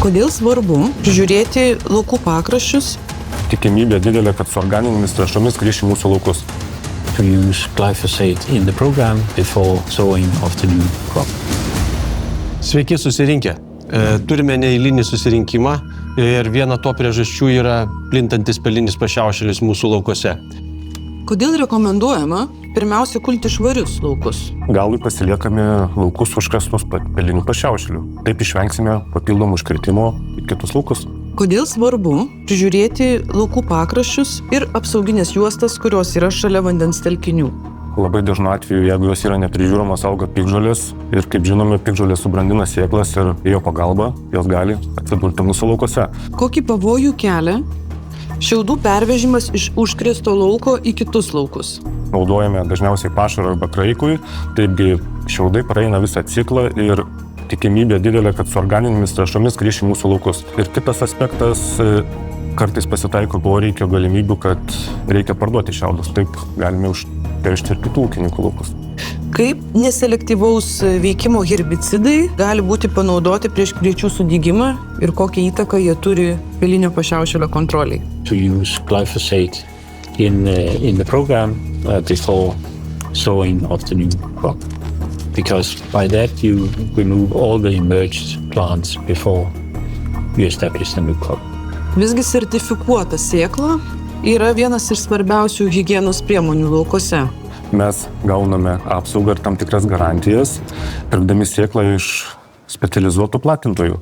Kodėl svarbu prižiūrėti laukų pakraščius? Tikimybė didelė, kad su organinėmis trąšomis grįš į mūsų laukus. To use glyphosate in the program before sowing of the new crop. Sveiki susirinkę. Turime neeilinį susirinkimą ir viena to priežasčių yra plintantis pelinis pašiaušėlis mūsų laukose. Kodėl rekomenduojama pirmiausia kulti švarius laukus? Galui pasiliekame laukus užkastus pelinių pašiaušėlių. Taip išvengsime papildomų užkritimo į kitus laukus. Kodėl svarbu prižiūrėti laukų pakraščius ir apsauginės juostas, kurios yra šalia vandens telkinių? Labai dažnu atveju, jeigu jos yra neprižiūromos, auga piktžolės ir, kaip žinome, piktžolės subrandina sėklas ir jo pagalba jos gali atsidurti mūsų laukose. Kokį pavojų kelia šiaudų pervežimas iš užkrėsto lauko į kitus laukus? Naudojame dažniausiai pašarą arba kraikui, taipgi šiaudai praeina visą ciklą ir tikimybė didelė, kad su organinėmis trąšomis grįš į mūsų laukus. Ir kitas aspektas, kartais pasitaiko poreikio galimybių, kad reikia parduoti šiaudus. Taip galime užteršti ir kitų ūkininkų laukus. Kaip neselektyvaus veikimo herbicidai gali būti panaudoti prieš kviečių sudygimą ir kokią įtaką jie turi pelinio pašiaušėlio kontroliai? To use glyphosate in the program before sowing of the new crop. Because by that you remove all the emerged plants before you establish the new crop. Visgi sertifikuota sėkla yra vienas iš svarbiausių higienos priemonių laukose. Mes gauname apsaugą ir tam tikras garantijas, pirkdami sėklą iš specializuotų platintojų.